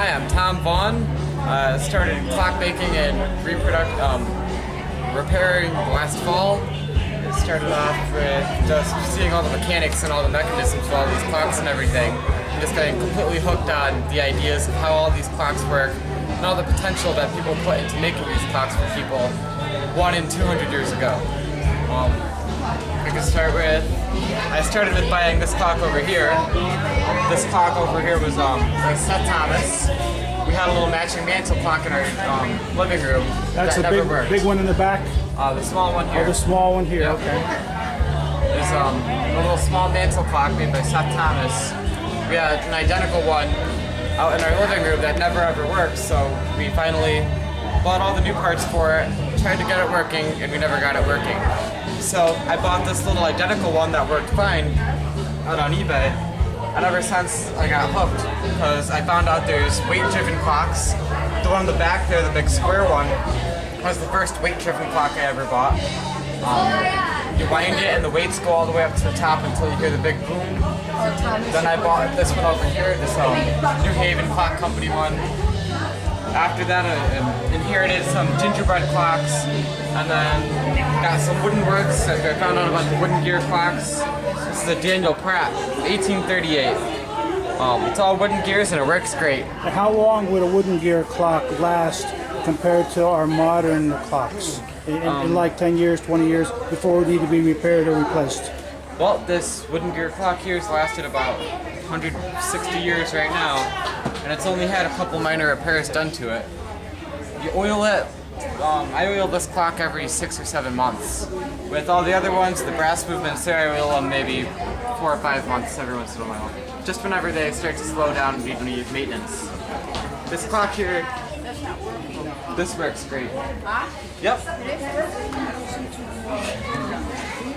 Hi, I'm Tom Vaughn. Started clock making and repairing last fall. It started off with just seeing all the mechanics and all the mechanisms of all these clocks and everything. And just getting completely hooked on the ideas of how all these clocks work and all the potential that people put into making these clocks for people 1 and 200 years ago. I started with buying this clock over here. This clock over here was by Seth Thomas. We had a little matching mantle clock in our living room. That's that the never worked. big one in the back? The small one here. Oh, the small one here, Yep. okay. There's a little small mantle clock made by Seth Thomas. We had an identical one out in our living room that never ever worked, so we finally bought all the new parts for it, tried to get it working, and we never got it working. So I bought this little identical one that worked fine out on eBay, and ever since I got hooked because I found out there's weight-driven clocks. The one in the back there, the big square one, was the first weight-driven clock I ever bought. You wind it and the weights go all the way up to the top until you hear the big boom. Then I bought this one over here, this New Haven Clock Company one. After that, I inherited some gingerbread clocks, and then got some wooden works. I found out about the wooden gear clocks. This is a Daniel Pratt, 1838. It's all wooden gears and it works great. How long would a wooden gear clock last compared to our modern clocks? In like 10 years, 20 years, before it would need to be repaired or replaced? Well, this wooden gear clock here has lasted about 160 years right now, and it's only had a couple minor repairs done to it. You oil it. I oil this clock every 6 or 7 months. With all the other ones, the brass movements there, I oil them maybe 4 or 5 months every once in a while. Just whenever they start to slow down and need maintenance. This clock here, this works great. Yep.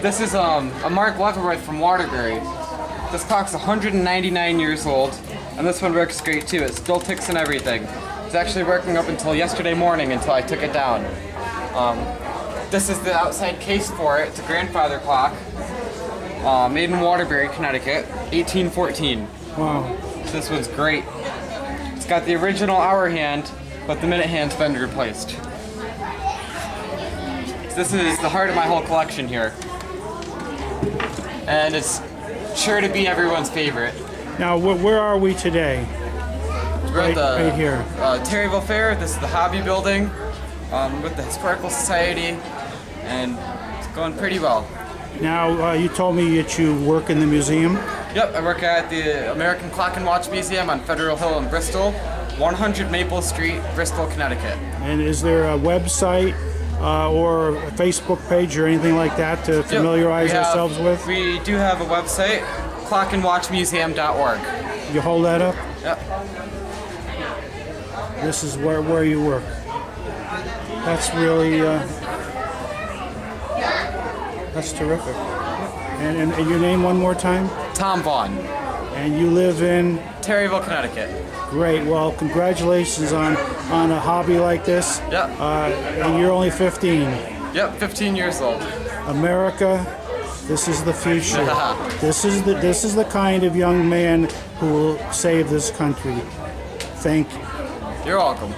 This is a Mark Leavenworth from Waterbury. This clock's 199 years old, and this one works great too. It still ticks and everything. It's actually working up until yesterday morning until I took it down. This is the outside case for it. It's a grandfather clock, made in Waterbury, Connecticut, 1814. Wow. So this one's great. It's got the original hour hand, but the minute hand's been replaced. This is the heart of my whole collection here. And it's sure to be everyone's favorite. Now, where are we today? We're at the right here. Terryville Fair. This is the hobby building with the Historical Society, and it's going pretty well. Now, you told me that you work in the museum? Yep, I work at the American Clock and Watch Museum on Federal Hill in Bristol, 100 Maple Street, Bristol, Connecticut. And is there a website or a Facebook page or anything like that to familiarize ourselves with? We do have a website, clockandwatchmuseum.org. You hold that up? Yep. This is where you work. That's really, that's terrific. And your name one more time? Tom Vaughn. And you live in? Terryville, Connecticut. Great. Well, congratulations on a hobby like this. Yep. And you're only 15. Yep, 15 years old. America, this is the future. This is the kind of young man who will save this country. Thank you. You're welcome.